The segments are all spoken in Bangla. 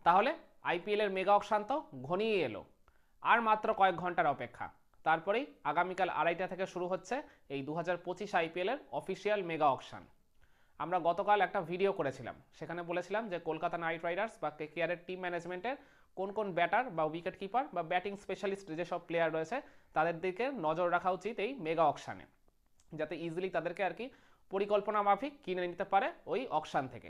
তাহলে আইপিএল এর মেগা অকশান তো ঘনিয়ে এলো, আর মাত্র কয়েক ঘন্টার অপেক্ষা। তারপরেই আগামীকাল 2:30 থেকে শুরু হচ্ছে এই 2025 আইপিএল এর অফিসিয়াল মেগা অকশান। আমরা গতকাল একটা ভিডিও করেছিলাম, সেখানে বলেছিলাম যে কলকাতা নাইট রাইডার্স বা কেকেআরের টিম ম্যানেজমেন্টের কোন কোন ব্যাটার বা উইকেট কিপার বা ব্যাটিং স্পেশালিস্ট যেসব প্লেয়ার রয়েছে তাদের দিকে নজর রাখা উচিত এই মেগা অকশানে, যাতে ইজিলি তাদেরকে আর কি পরিকল্পনা মাফিক কিনে নিতে পারে ওই অকশান থেকে।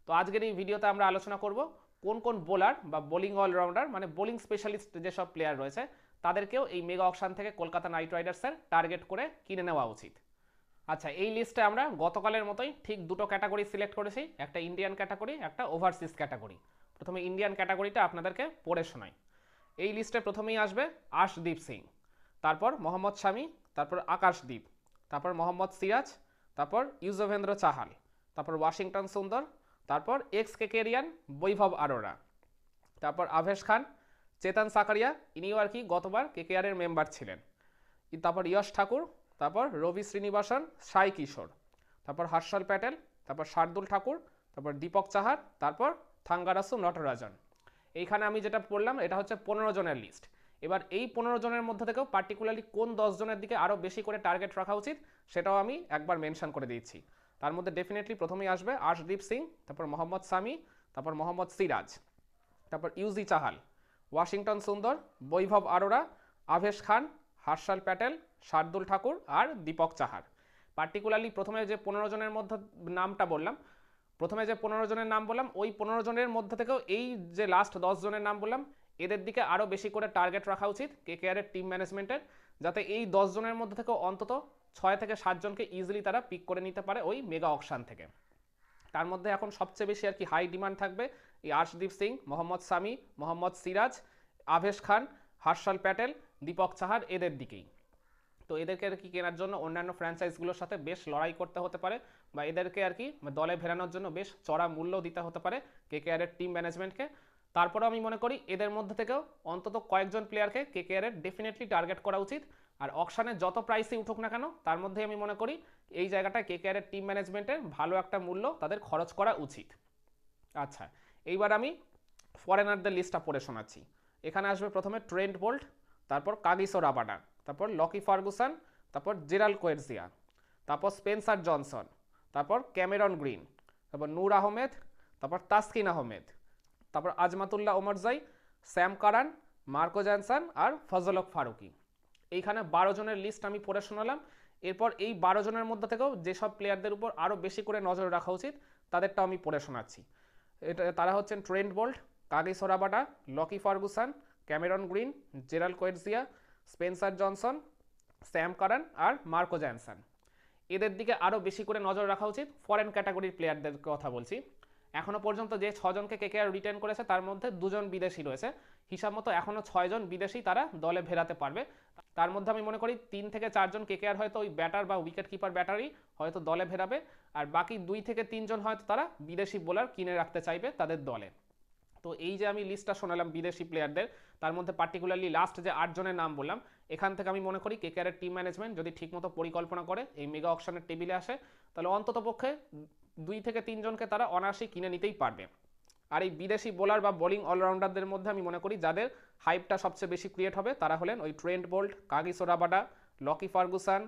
তো আজকের এই ভিডিওতে আমরা আলোচনা করব কোন কোন বোলার বা বোলিং অলরাউন্ডার মানে বোলিং স্পেশালিস্ট যেসব প্লেয়ার রয়েছে তাদেরকেও এই মেগা অকশান থেকে কলকাতা নাইট রাইডার্সের টার্গেট করে কিনে নেওয়া উচিত। আচ্ছা, এই লিস্টে আমরা গতকালের মতোই ঠিক দুটো ক্যাটাগরি সিলেক্ট করেছি, একটা ইন্ডিয়ান ক্যাটাগরি, একটা ওভারসিজ ক্যাটাগরি। প্রথমে ইন্ডিয়ান ক্যাটাগরিটা আপনাদেরকে পড়ে শোনাই। এই লিস্টে প্রথমেই আসবে আশদীপ সিং, তারপর মোহাম্মদ শামি, তারপর আকাশদীপ, তারপর মোহাম্মদ সিরাজ, তারপর ইউজভেন্দ্র চাহাল, তারপর ওয়াশিংটন সুন্দর, তারপর এক্স কেকেরিয়ান বৈভব আরোরা, তারপর আভেশ খান, চেতন সাকারিয়া, ইনিও আর কি গতবার কেকেআরের মেম্বার ছিলেন, তারপর ইয়শ ঠাকুর, তারপর রবি শ্রীনিবাসন, সাই কিশোর, তারপর হর্ষল প্যাটেল, তারপর শার্দুল ঠাকুর, তারপর দীপক চাহার, তারপর থাঙ্গারাসু নটরাজন। এইখানে আমি যেটা পড়লাম এটা হচ্ছে 15 জনের লিস্ট। এবার এই 15 জনের মধ্যে থেকেও পার্টিকুলারলি কোন 10 জনের দিকে আরও বেশি করে টার্গেট রাখা উচিত সেটাও আমি একবার মেনশন করে দিচ্ছি। তার মধ্যে ডেফিনেটলি প্রথমেই আসবে আশদীপ সিং, তারপর মোহাম্মদ শামি, তারপর মোহাম্মদ সিরাজ, তারপর ইউজি চাহাল, ওয়াশিংটন সুন্দর, বৈভব আরোরা, আভেশ খান, হর্ষল প্যাটেল, শার্দুল ঠাকুর আর দীপক চাহার। পার্টিকুলারলি প্রথমে যে 15 জনের মধ্যে নামটা বললাম, প্রথমে যে 15 জনের নাম বললাম ওই 15 জনের মধ্যে থেকেও এই যে লাস্ট 10 জনের নাম বললাম এদের দিকে আরও বেশি করে টার্গেট রাখা উচিত কেকেআরের টিম ম্যানেজমেন্টের, যাতে এই 10 জনের মধ্যে থেকেও অন্তত 6 থেকে 7 জনকে ইজিলি তারা পিক করে নিতে পারে ওই মেগা অকশান থেকে। তার মধ্যে এখন সবচেয়ে বেশি আর কি হাই ডিমান্ড থাকবে এই আর্শদীপ সিং, মোহাম্মদ শামি, মোহাম্মদ সিরাজ, আভেশ খান, হর্ষল প্যাটেল, দীপক চাহার এদের দিকেই। তো এদেরকে আর কি কেনার জন্য অন্যান্য ফ্র্যাঞ্চাইজগুলোর সাথে বেশ লড়াই করতে হতে পারে, বা এদেরকে আর কি দলে ফেরানোর জন্য বেশ চড়া মূল্য দিতে হতে পারে কেকেআরের টিম ম্যানেজমেন্টকে। তারপরেও আমি মনে করি এদের মধ্যে থেকেও অন্তত কয়েকজন প্লেয়ারকে কেকেআরের ডেফিনেটলি টার্গেট করা উচিত। আর অকশানে যত প্রাইসই উঠুক না কেন তার মধ্যে আমি মনে করি এই জায়গাটায় কেকেআরের টিম ম্যানেজমেন্টের ভালো একটা মূল্য তাদের খরচ করা উচিত। আচ্ছা, এইবার আমি ফরেনারদের লিস্টটা পড়ে শোনাচ্ছি। এখানে আসবে প্রথমে ট্রেন্ট বোল্ট, তারপর কাগিসো রাবাডা, তারপর লকি ফার্গুসন, তারপর জেরাল্ড কোয়েটজিয়া, তারপর স্পেন্সার জনসন, তারপর ক্যামেরন গ্রিন, তারপর নূর আহমেদ, তারপর তাসকিন আহমেদ, তারপর Azmatullah Omarzai, Sam Curran, Marco Jansen আর ফজলক ফারুকি। এইখানে 12 জনের লিস্ট আমি পড়ে শোনালাম। এরপর এই 12 জনের মধ্যে থেকেও যেসব প্লেয়ারদের উপর আরও বেশি করে নজর রাখা উচিত তাদেরটাও আমি পড়ে শোনাচ্ছি। এটা তারা হচ্ছেন Trent Boult, Kagiso Rabada, Lockie Ferguson, Cameron Green, Gerald Coetzee, Spencer Johnson, Sam Curran আর মার্কো জ্যানসন। এদের দিকে আরও বেশি করে নজর রাখা উচিত। ফরেন ক্যাটাগরির প্লেয়ারদের কথা বলছি। এখনও পর্যন্ত যে 6 জনকে কেকেআর রিটেন করেছে তার মধ্যে 2 জন বিদেশি রয়েছে, হিসাব মতো এখনও 6 জন বিদেশি তারা দলে ভেরাতে পারবে। তার মধ্যে আমি মনে করি 3 থেকে 4 জন কেকেআর হয়তো ওই ব্যাটার বা উইকেট কিপার ব্যাটারই হয়তো দলে ভেরাবে, আর বাকি 2 থেকে 3 জন হয়তো তারা বিদেশি বোলার কিনে রাখতে চাইবে তাদের দলে। তো এই যে আমি লিস্টটা শোনালাম বিদেশি প্লেয়ারদের, তার মধ্যে পার্টিকুলারলি লাস্ট যে 8 জনের নাম বললাম, এখান থেকে আমি মনে করি কেকেআরের টিম ম্যানেজমেন্ট যদি ঠিকমতো পরিকল্পনা করে এই মেগা অকশনের টেবিলে আসে তাহলে অন্তত পক্ষে 2 থেকে 3 জনকে তারা অনায়াসেই কিনে নিতেই পারবে। আর এই বিদেশি বোলার বা বোলিং অলরাউন্ডারদের মধ্যে আমি মনে করি যাদের হাইপটা সবচেয়ে বেশি ক্রিয়েট হবে তারা হলেন ওই Trent Boult, Kagiso Rabada, Lockie Ferguson,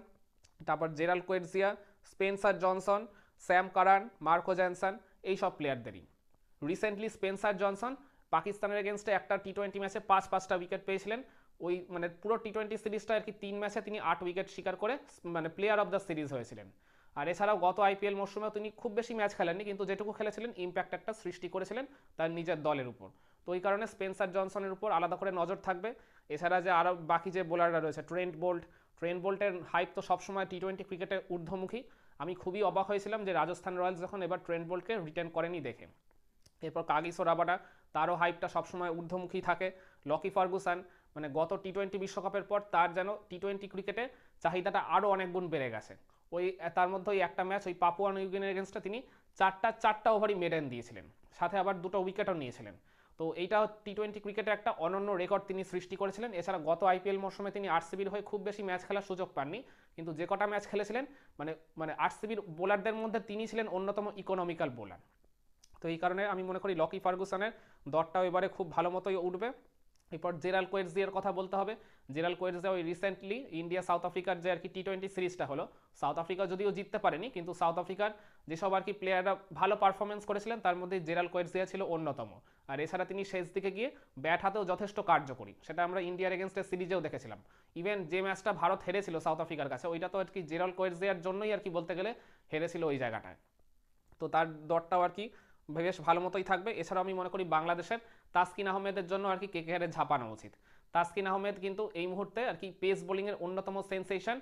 তারপর Gerald Coetzee, Spencer Johnson, Sam Curran, Marco Jansen, এই সব প্লেয়ারদেরই। রিসেন্টলি স্পেন্সার জনসন পাকিস্তানের এগেনস্টে একটা টি-20 ম্যাচে 5-5টা উইকেট পেয়েছিলেন। ওই মানে পুরো টি-20 সিরিজটা আর কি 3 ম্যাচে তিনি 8 উইকেট শিকার করে মানে প্লেয়ার অফ দ্য সিরিজ হয়েছিলেন। আর এছাড়াও গত আইপিএল মরশুমেও তিনি খুব বেশি ম্যাচ খেলেননি, কিন্তু যেটুকু খেলেছিলেন ইম্প্যাক্ট একটা সৃষ্টি করেছিলেন তার নিজের দলের উপর। তো ওই কারণে স্পেন্সার জনসনের উপর আলাদা করে নজর থাকবে। এছাড়া যে আরও বাকি যে বোলাররা রয়েছে ট্রেন্ট বোল্টের হাইপ তো সবসময় টি-20 ক্রিকেটে ঊর্ধ্বমুখী। আমি খুবই অবাক হয়েছিলাম যে রাজস্থান রয়্যালস যখন এবার ট্রেন্ট বোল্টকে রিটেন করেনি দেখে। এরপর কাগিসো রাবাডা, তারও হাইপটা সবসময় ঊর্ধ্বমুখী থাকে। লকি ফার্গুসন মানে গত টি-20 বিশ্বকাপের পর তার যেন টি-20 ক্রিকেটে চাহিদাটা আরও অনেক গুণ বেড়ে গেছে। ওই তার মধ্যে ওই একটা ম্যাচ ওই পাপুয়া নিউগিনির এগেনস্টে তিনি চারটা ওভারই মেডেন দিয়েছিলেন, সাথে আবার 2টো উইকেটও নিয়েছিলেন। তো এইটা টি-20 ক্রিকেটে একটা অনন্য রেকর্ড তিনি সৃষ্টি করেছিলেন। এছাড়া গত আইপিএল মরশুমে তিনি আরসিবির হয়ে খুব বেশি ম্যাচ খেলার সুযোগ পাননি, কিন্তু যে কটা ম্যাচ খেলেছিলেন মানে আরসিবির বোলারদের মধ্যে তিনি ছিলেন অন্যতম ইকোনমিক্যাল বোলার। তো এই কারণে আমি মনে করি লকি ফার্গুসনের দরটাও এবারে খুব ভালো মতোই উঠবে। এরপর জেরাল কোয়েটজিয়ার কথা বলতে হবে। জেরাল কোয়েটজিয়া ওই রিসেন্টলি ইন্ডিয়া সাউথ আফ্রিকার যে আর কি টি20 সিরিজটা হলো, সাউথ আফ্রিকা যদিও জিততে পারেনি, কিন্তু সাউথ আফ্রিকার যেসব আর কি প্লেয়াররা ভালো পারফরমেন্স করেছিলেন তার মধ্যে জেরাল কোয়েটজিয়া ছিল অন্যতম। আর এছাড়া তিনি শেষ দিকে গিয়ে ব্যাট হাতেও যথেষ্ট কার্যকরী, সেটা আমরা ইন্ডিয়ার এগেনস্টের সিরিজেও দেখেছিলাম। ইভেন যে ম্যাচটা ভারত হেরেছিল সাউথ আফ্রিকার কাছে, ওইটা তো আর কি জেরাল কোয়েটজিয়ার জন্যই আর কি বলতে গেলে হেরেছিল ওই জায়গাটায়। তো তার দরটাও আর কি বেশ ভালো মতোই থাকবে। এছাড়াও আমি মনে করি বাংলাদেশের তাসকিন আহমেদের জন্য আর কি কেকেআরে ঝাঁপানো উচিত। তাসকিন আহমেদ কিন্তু এই মুহূর্তে আর কি পেস বোলিংয়ের অন্যতম সেন্সেশন,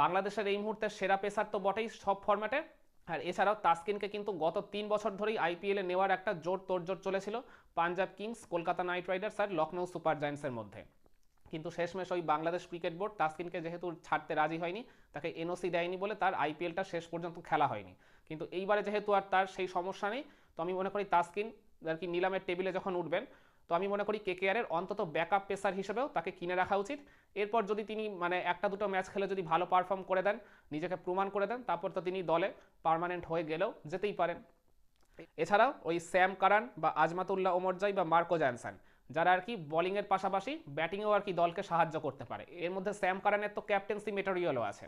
বাংলাদেশের এই মুহূর্তে সেরা পেসার তো বটেই সব ফরম্যাটে। আর এছাড়াও তাসকিনকে কিন্তু গত 3 বছর ধরেই আইপিএলে নেওয়ার একটা জোর তোড়জোড় চলেছিল Punjab kings, Kolkata knight riders আর লখনৌ সুপার জায়ান্টসের মধ্যে। কিন্তু শেষমেশ ওই বাংলাদেশ ক্রিকেট বোর্ড তাসকিনকে যেহেতু ছাড়তে রাজি হয়নি, তাকে এনওসি দেয়নি বলে তার আইপিএলটা শেষ পর্যন্ত খেলা হয়নি। কিন্তু এইবারে যেহেতু আর তার সেই সমস্যা নেই, তো আমি মনে করি তাসকিন আর কি নিলামের টেবিলে যখন উঠবেন, তো আমি মনে করি কেকেআরের অন্তত ব্যাকআপ পেসার হিসেবেও তাকে কিনে রাখা উচিত। এরপর যদি তিনি মানে একটা দুটো ম্যাচ খেলে যদি ভালো পারফর্ম করে দেন, নিজেকে প্রমাণ করে দেন, তারপর তো তিনি দলে পার্মানেন্ট হয়ে গেলেও যেতেই পারেন। এছাড়াও ওই স্যাম কারান বা আজমাতুল্লাহ ওমরজাই বা মার্কো জনসন, যারা আর কি বোলিংয়ের পাশাপাশি ব্যাটিংয়েও আর কি দলকে সাহায্য করতে পারে। এর মধ্যে স্যাম কারানের তো ক্যাপ্টেন্সি মেটেরিয়ালও আছে,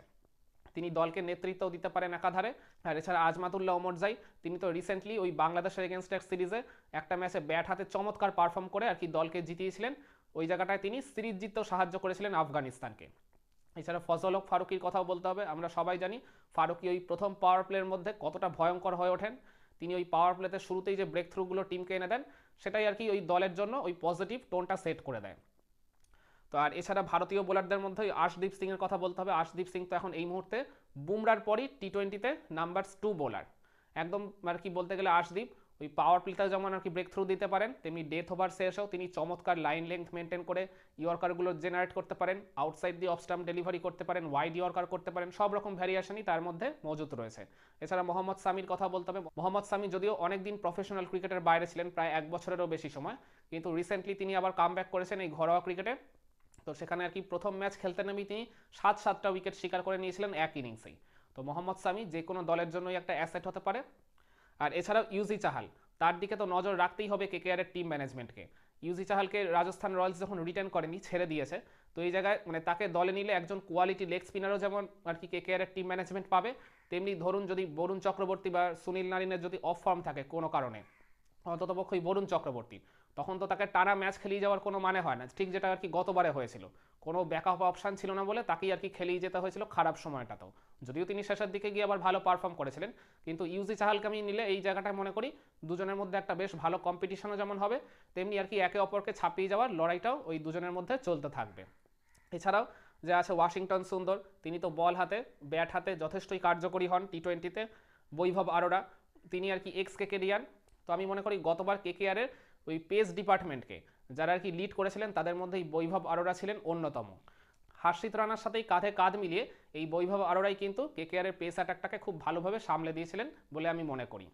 তিনি দলকে নেতৃত্বও দিতে পারেন একাধারে। আর এছাড়া আজমাতুল্লাহ ওমরজাই, তিনি তো রিসেন্টলি ওই বাংলাদেশের এগেনস্ট সিরিজে একটা ম্যাচে ব্যাট হাতে চমৎকার পারফর্ম করে আর কি দলকে জিতিয়েছিলেন। ওই জায়গাটায় তিনি সিরিজ জিততেও সাহায্য করেছিলেন আফগানিস্তানকে। এছাড়া ফজল হক ফারুকির কথাও বলতে হবে। আমরা সবাই জানি ফারুকি ওই প্রথম পাওয়ার প্লের মধ্যে কতটা ভয়ঙ্কর হয়ে ওঠেন। তিনি ওই পাওয়ার প্লেতে শুরুতেই যে ব্রেক থ্রুগুলো টিমকে এনে দেন, সেটাই আর কি ওই দলের জন্য ওই পজিটিভ টোনটা সেট করে দেয়। তো আর এছাড়া ভারতীয় বোলারদের মধ্যে আর্শদীপ সিং এর কথা বলতে হবে। আর্শদীপ সিং তো এখন এই মুহূর্তে বুমরার পরই টি20তে নাম্বার 2 বোলার একদম আর কি বলতে গেলে। আর্শদীপ ওই পাওয়ার প্লেতেও যেমন আর কি ব্রেক থ্রু দিতে পারেন, তেমনি ডেথ ওভার শেষেও তিনি চমৎকার লাইন লেংথ মেনটেন করে ইয়র্কারগুলো জেনারেট করতে পারেন, আউটসাইড দিয়ে অফ স্টাম্প ডেলিভারি করতে পারেন, ওয়াইড ইয়র্কার করতে পারেন, সব রকম ভ্যারিয়েশনই তার মধ্যে মজুত রয়েছে। এছাড়া মোহাম্মদ সামির কথা বলতে হবে। মোহাম্মদ সামি যদিও অনেকদিন প্রফেশনাল ক্রিকেটের বাইরে ছিলেন, প্রায় 1 বছরেরও বেশি সময়, কিন্তু রিসেন্টলি তিনি আবার কামব্যাক করেছেন এই ঘরোয়া ক্রিকেটে। তো সেখানে আর কি প্রথম ম্যাচ খেলতে নেমেই তিনি 7টা উইকেট শিকার করে নিয়েছিলেন এক ইনিংসেই। তো মোহাম্মদ সামি যে কোনো দলের জন্যই একটা অ্যাসেট হতে পারে। আর এছাড়াও ইউজি চাহাল, তার দিকে তো নজর রাখতেই হবে কেকেআরের টিম ম্যানেজমেন্টকে। ইউজি চাহালকে রাজস্থান রয়্যালস যখন রিটার্ন করেনি, ছেড়ে দিয়েছে, তো এই জায়গায় মানে তাকে দলে নিলে একজন কোয়ালিটি লেগ স্পিনারও যেমন আর কি কেকেআরের টিম ম্যানেজমেন্ট পাবে, তেমনি ধরুন যদি বরুণ চক্রবর্তী বা সুনীল নারিনের যদি অফ ফর্ম থাকে কোনো কারণে, অন্ততপক্ষই বরুণ চক্রবর্তী, তখন তো তাকে টানা ম্যাচ খেলিয়ে যাওয়ার কোনো মানে হয় না। ঠিক যেটা আর কি গতবারে হয়েছিল, কোনো ব্যাকআপ অপশান ছিল না বলে তাকেই আর কি খেলিয়ে যেতে হয়েছিল খারাপ সময়টাতেও, যদিও তিনি শেষের দিকে গিয়ে আবার ভালো পারফর্ম করেছিলেন। কিন্তু ইউজি চাহালকে আমি নিলে এই জায়গাটায় মনে করি দুজনের মধ্যে একটা বেশ ভালো কম্পিটিশনও যেমন হবে, তেমনি আর কি একে অপরকে ছাপিয়ে যাওয়ার লড়াইটাও ওই দুজনের মধ্যে চলতে থাকবে। এছাড়াও যে আছে ওয়াশিংটন সুন্দর, তিনি তো বল হাতে ব্যাট হাতে যথেষ্টই কার্যকরী হন টি20তে। বৈভব আরোরা, তিনি আর কি এক্স কেকেডিয়ান। তো আমি মনে করি গতবার কেকেআরের ওই পেস ডিপার্টমেন্টকে যারা আর কি লিড করেছিলেন তাদের মধ্যেই বৈভব আরোরা ছিলেন অন্যতম। হার্ষিত রানার সাথেই কাঁধে কাঁধ মিলিয়ে এই বৈভব আরোরাই কিন্তু কেকেআরের পেস অ্যাটাকটাকে খুব ভালোভাবে সামলে দিয়েছিলেন বলে আমি মনে করি।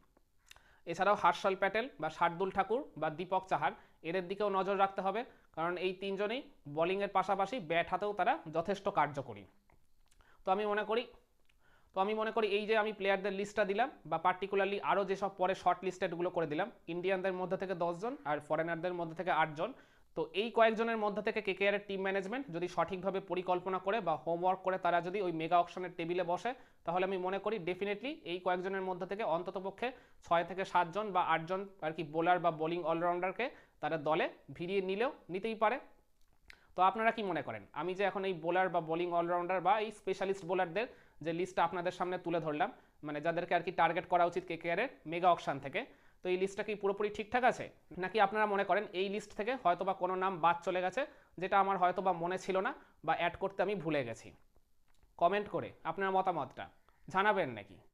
এছাড়াও হার্ষল প্যাটেল বা শার্দুল ঠাকুর বা দীপক চাহার, এদের দিকেও নজর রাখতে হবে, কারণ এই তিনজনেই বোলিংয়ের পাশাপাশি ব্যাট হাতেও তারা যথেষ্ট কার্যকরী। তো আমি মনে করি এই যে আমি প্লেয়ারদের লিস্টটা দিলাম, বা পার্টিকুলারলি আরও যেসব পরে শর্ট লিস্টেডগুলো করে দিলাম, ইন্ডিয়ানদের মধ্যে থেকে 10 জন আর ফরেনারদের মধ্যে থেকে 8 জন, তো এই কয়েকজনের মধ্যে থেকে কেকেআরের টিম ম্যানেজমেন্ট যদি সঠিকভাবে পরিকল্পনা করে বা হোমওয়ার্ক করে তারা যদি ওই মেগা অকশনের টেবিলে বসে, তাহলে আমি মনে করি ডেফিনেটলি এই কয়েকজনের মধ্যে থেকে অন্ততপক্ষে 6 থেকে 7 জন বা 8 জন আর কি বোলার বা বোলিং অলরাউন্ডারকে তারা দলে ভিড়িয়ে নিতেই পারে। তো আপনারা কি মনে করেন আমি যে এখন এই বোলার বা বোলিং অলরাউন্ডার বা এই স্পেশালিস্ট বোলারদের যে লিস্টটা আপনাদের সামনে তুলে ধরলাম, মানে যাদেরকে আর কি টার্গেট করা উচিত কেকেআরের মেগা অকশন থেকে, তো এই লিস্টটা কি পুরোপুরি ঠিকঠাক আছে, নাকি আপনারা মনে করেন এই লিস্ট থেকে হয়তোবা কোনো নাম বাদ চলে গেছে যেটা আমার হয়তোবা মনে ছিল না বা অ্যাড করতে আমি ভুলে গেছি? কমেন্ট করে আপনার মতামতটা জানাবেন নাকি।